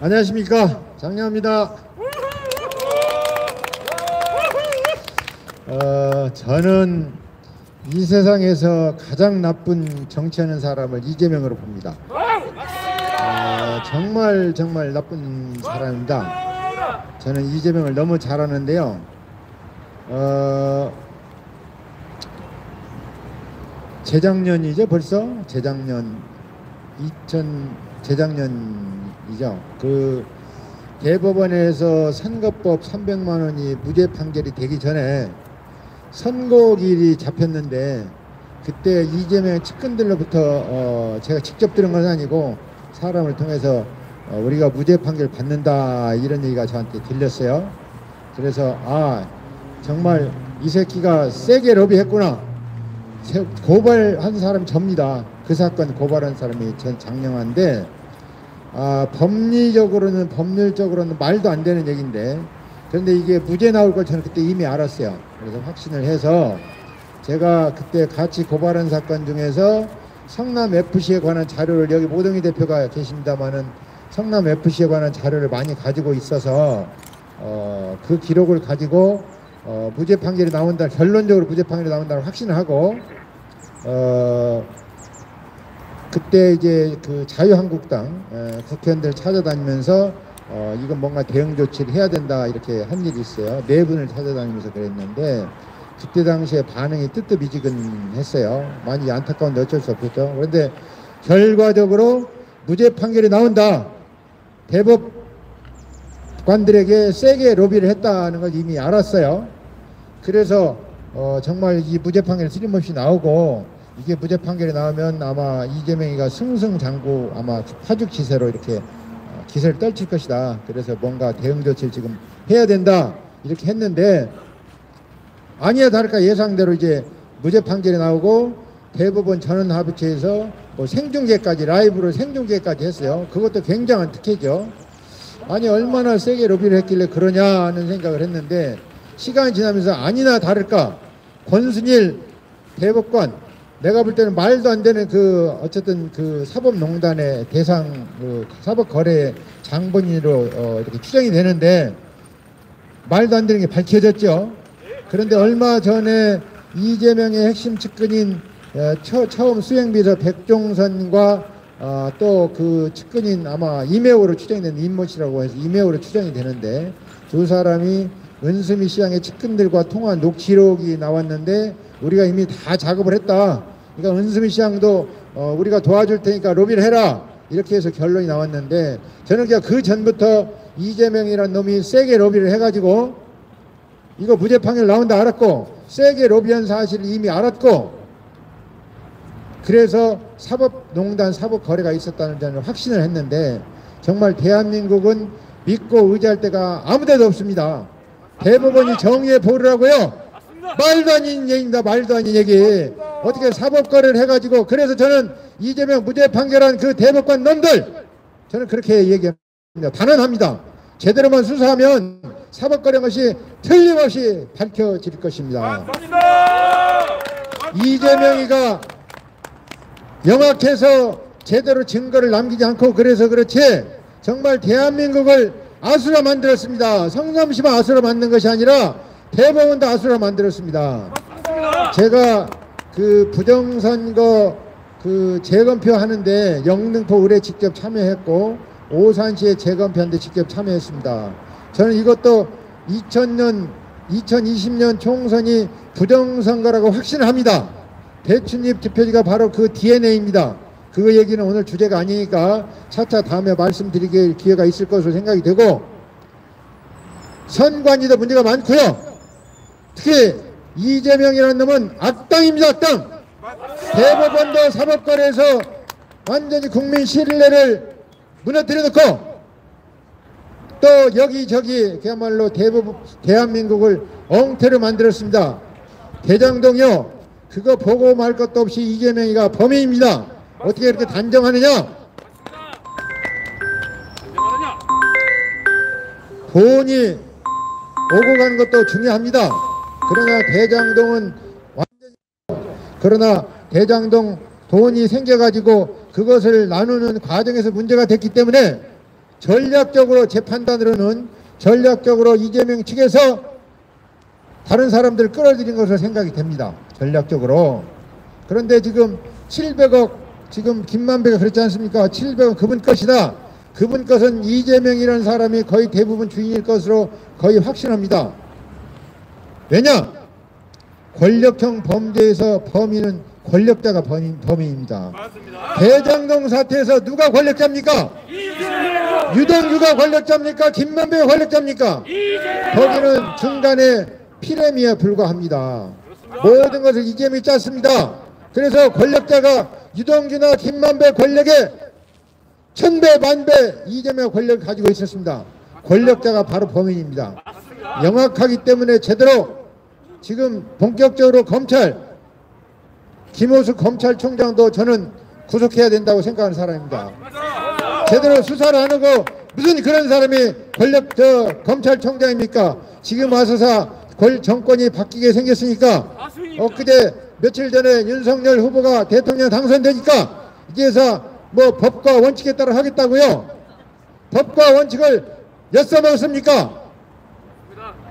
안녕하십니까, 장량입니다. 저는 이 세상에서 가장 나쁜 정치하는 사람을 이재명으로 봅니다. 정말 나쁜 사람입니다. 저는 이재명을 너무 잘 아는데요. 재작년이죠, 벌써? 재작년이죠. 그 대법원에서 선거법 300만 원이 무죄 판결이 되기 전에 선고일이 잡혔는데, 그때 이재명 측근들로부터 제가 직접 들은 건 아니고 사람을 통해서 우리가 무죄 판결 받는다 이런 얘기가 저한테 들렸어요. 그래서 정말 이 새끼가 세게 로비했구나. 고발한 사람이 접니다. 그 사건 고발한 사람이 전 장영환인데, 법률적으로는 말도 안 되는 얘기인데, 그런데 이게 무죄 나올 걸 저는 그때 이미 알았어요. 그래서 확신을 해서 제가 그때 같이 고발한 사건 중에서 성남FC에 관한 자료를, 여기 모동희 대표가 계십니다마는 성남FC에 관한 자료를 많이 가지고 있어서 그 기록을 가지고 무죄 판결이 나온다, 결론적으로 무죄 판결이 나온다는 확신을 하고, 그때 이제 그 자유한국당 국회의원들 찾아다니면서 이건 뭔가 대응 조치를 해야 된다 이렇게 한 일이 있어요. 네 분을 찾아다니면서 그랬는데, 그때 당시에 반응이 뜨뜻미지근했어요. 많이 안타까운데 어쩔 수 없겠죠. 그런데 결과적으로 무죄 판결이 나온다. 대법관들에게 세게 로비를 했다는 걸 이미 알았어요. 그래서 정말 이 무죄 판결이 틀림없이 나오고, 이게 무죄 판결이 나오면 아마 이재명이가 승승장구, 아마 파죽지세로 이렇게 기세를 떨칠 것이다. 그래서 뭔가 대응 조치를 지금 해야 된다 이렇게 했는데, 아니야 다를까 예상대로 이제 무죄 판결이 나오고 대법원 전원합의체에서 뭐 생중계까지, 라이브로 생중계까지 했어요. 그것도 굉장한 특혜죠. 아니 얼마나 세게 로비를 했길래 그러냐 하는 생각을 했는데, 시간이 지나면서 아니나 다를까 권순일 대법관, 내가 볼 때는 말도 안 되는 어쨌든 사법농단의 대상, 사법거래 장본인으로 이렇게 추정이 되는데, 말도 안 되는 게 밝혀졌죠. 그런데 얼마 전에 이재명의 핵심 측근인 처음 수행비서 백종선과 또 그 측근인 아마 이매호로 추정이 되는 임모 씨라고 해서 이매호로 추정이 되는데, 두 사람이 은수미 시장의 측근들과 통화한 녹취록이 나왔는데, 우리가 이미 다 작업을 했다. 그러니까 은수미 시장도 우리가 도와줄 테니까 로비를 해라 이렇게 해서 결론이 나왔는데, 저는 그냥 그 전부터 이재명이라는 놈이 세게 로비를 해가지고 이거 무죄 판결 나온다 알았고, 세게 로비한 사실을 이미 알았고, 그래서 사법농단, 사법거래가 있었다는 점을 확신을 했는데, 정말 대한민국은 믿고 의지할 데가 아무데도 없습니다. 대법원이 정의의 보루라고요? 말도 아닌 얘기입니다. 말도 아닌 얘기. 어떻게 사법거래를 해가지고, 그래서 저는 이재명 무죄 판결한 그 대법관 놈들, 저는 그렇게 얘기합니다. 단언합니다. 제대로만 수사하면 사법거래한 것이 틀림없이 밝혀질 것입니다. 이재명이가 영악해서 제대로 증거를 남기지 않고 그래서 그렇지, 정말 대한민국을 아수라 만들었습니다. 성남시만 아수라 만든 것이 아니라 대법원도 아수라 만들었습니다. 제가 그 부정선거 재검표 하는데 영등포 의뢰 직접 참여했고, 오산시에 재검표하는데 직접 참여했습니다. 저는 이것도 2020년 총선이 부정선거라고 확신을 합니다. 대춘립 투표지가 바로 그 DNA입니다. 그 얘기는 오늘 주제가 아니니까 차차 다음에 말씀드릴 기회가 있을 것으로 생각이 되고, 선관위도 문제가 많고요. 특히 이재명이라는 놈은 악당입니다. 악당. 대법원도 사법거래에서 완전히 국민 신뢰를 무너뜨려놓고, 또 여기저기 그야말로 대한민국을 엉터리로 만들었습니다. 대장동이요, 그거 보고 말 것도 없이 이재명이가 범인입니다. 어떻게 이렇게 단정하느냐? 돈이 오고 가는 것도 중요합니다. 그러나 대장동 돈이 생겨가지고 그것을 나누는 과정에서 문제가 됐기 때문에 전략적으로 제 판단으로는 전략적으로 이재명 측에서 다른 사람들 끌어들인 것으로 생각이 됩니다. 전략적으로. 그런데 지금 700억 지금 김만배가 그랬지 않습니까? 700억 그분 것이다. 그분 것은 이재명이라는 사람이 거의 대부분 주인일 것으로 거의 확신합니다. 왜냐? 권력형 범죄에서 범인은 권력자가 범인입니다. 맞습니다. 대장동 사태에서 누가 권력자입니까? 유동규가 권력자입니까? 김만배가 권력자입니까? 거기는 중간에 피레미에 불과합니다. 모든 것을 이재명이 짰습니다. 그래서 권력자가 유동규나 김만배 권력에 천배 만배 이재명 권력을 가지고 있었습니다. 권력자가 바로 범인입니다. 명확하기 때문에 제대로 지금 본격적으로 검찰 김호수 검찰총장도 저는 구속해야 된다고 생각하는 사람입니다. 제대로 수사를 안 하고 무슨 그런 사람이 검찰총장입니까? 지금 와서서 정권이 바뀌게 생겼으니까 엊그제 며칠 전에 윤석열 후보가 대통령 당선되니까 이제서 뭐 법과 원칙에 따라 하겠다고요? 법과 원칙을 엿써먹었습니까?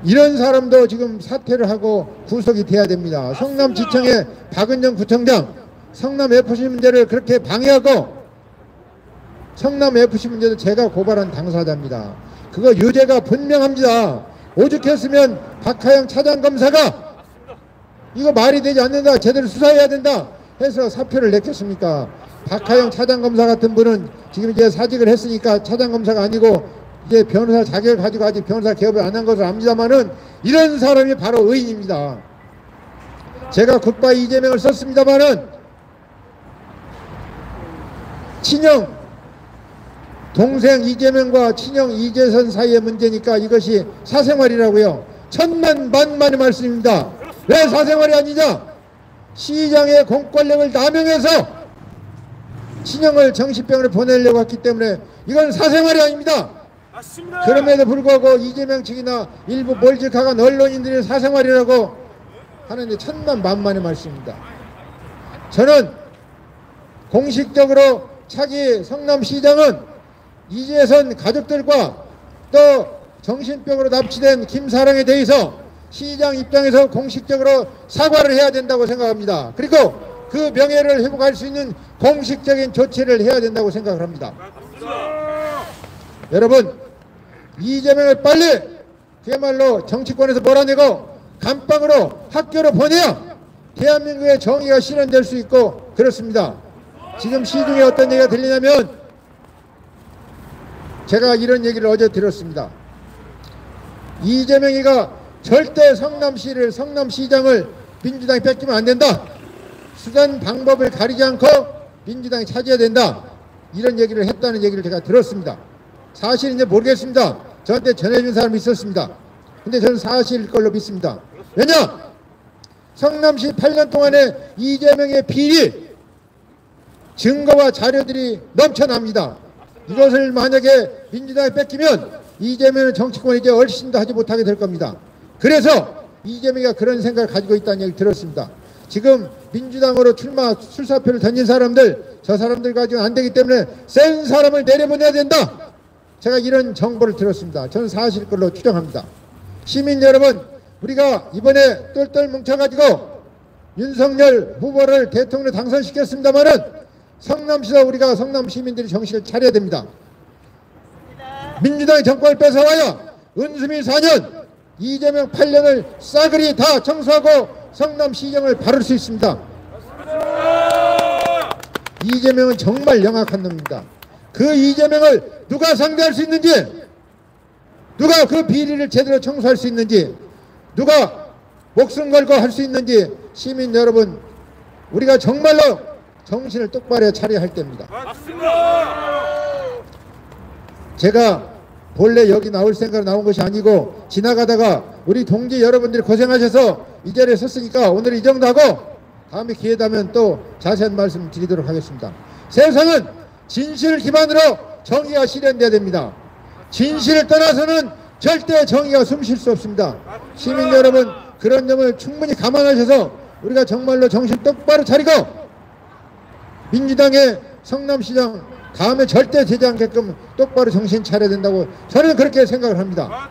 이런 사람도 지금 사퇴를 하고 구속이 돼야 됩니다. 성남지청의 박은정 구청장 성남FC 문제를 그렇게 방해하고 성남FC 문제도 제가 고발한 당사자입니다. 그거 유죄가 분명합니다. 오죽했으면 박하영 차장검사가 이거 말이 되지 않는다, 제대로 수사해야 된다 해서 사표를 냈겠습니까? 박하영 차장검사 같은 분은 지금 이제 사직을 했으니까 차장검사가 아니고 이제 변호사 자격을 가지고 아직 변호사 개업을 안 한 것을 압니다만은 이런 사람이 바로 의인입니다. 제가 굿바이 이재명을 썼습니다만은 친형 동생 이재명과 친형 이재선 사이의 문제니까 이것이 사생활이라고요. 천만만만의 말씀입니다. 왜 사생활이 아니냐? 시장의 공권력을 남용해서 친형을 정신병원에 보내려고 했기 때문에 이건 사생활이 아닙니다. 맞습니다. 그럼에도 불구하고 이재명 측이나 일부 몰직하간 언론인들이 사생활이라고 하는데 천만만만의 말씀입니다. 저는 공식적으로 차기 성남시장은 이재선 가족들과 또 정신병으로 납치된 김사랑에 대해서 시장 입장에서 공식적으로 사과를 해야 된다고 생각합니다. 그리고 그 명예를 회복할 수 있는 공식적인 조치를 해야 된다고 생각을 합니다. 여러분, 이재명을 빨리 그야말로 정치권에서 몰아내고 감방으로 학교로 보내야 대한민국의 정의가 실현될 수 있고 그렇습니다. 지금 시중에 어떤 얘기가 들리냐면 제가 이런 얘기를 어제 들었습니다. 이재명이가 절대 성남시장을 민주당이 뺏기면 안 된다. 수단 방법을 가리지 않고 민주당이 차지해야 된다. 이런 얘기를 했다는 얘기를 제가 들었습니다. 사실인지 모르겠습니다. 저한테 전해준 사람이 있었습니다. 근데 저는 사실일 걸로 믿습니다. 왜냐? 성남시 8년 동안에 이재명의 비리 증거와 자료들이 넘쳐납니다. 이것을 만약에 민주당이 뺏기면 이재명은 정치권에 이제 얼씬도 하지 못하게 될 겁니다. 그래서 이재명이가 그런 생각을 가지고 있다는 얘기를 들었습니다. 지금 민주당으로 출사표를 던진 사람들, 저 사람들 가지고는 안 되기 때문에 센 사람을 내려보내야 된다. 제가 이런 정보를 들었습니다. 저는 사실 걸로 추정합니다. 시민 여러분, 우리가 이번에 똘똘 뭉쳐가지고 윤석열 후보를 대통령 당선시켰습니다마는 성남시도 우리가 성남 시민들이 정신을 차려야 됩니다. 민주당이 정권을 뺏어와야 은수미 4년, 이재명 8년을 싸그리 다 청소하고 성남시정을 바를 수 있습니다. 이재명은 정말 영악한 놈입니다. 그 이재명을 누가 상대할 수 있는지, 누가 그 비리를 제대로 청소할 수 있는지, 누가 목숨 걸고 할 수 있는지 시민 여러분, 우리가 정말로 정신을 똑바로 차려야 할 때입니다. 제가 본래 여기 나올 생각으로 나온 것이 아니고 지나가다가 우리 동지 여러분들이 고생하셔서 이 자리에 섰으니까 오늘 이 정도 하고 다음에 기회 되면 또 자세한 말씀 드리도록 하겠습니다. 세상은 진실을 기반으로 정의가 실현돼야 됩니다. 진실을 떠나서는 절대 정의가 숨쉴 수 없습니다. 시민 여러분, 그런 점을 충분히 감안하셔서 우리가 정말로 정신 똑바로 차리고 민주당의 성남시장 다음에 절대 되지 않게끔 똑바로 정신 차려야 된다고 저는 그렇게 생각을 합니다.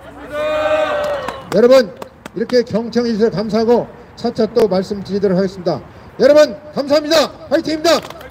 여러분 이렇게 경청해 주셔서 감사하고 차차 또 말씀드리도록 하겠습니다. 여러분 감사합니다. 화이팅입니다.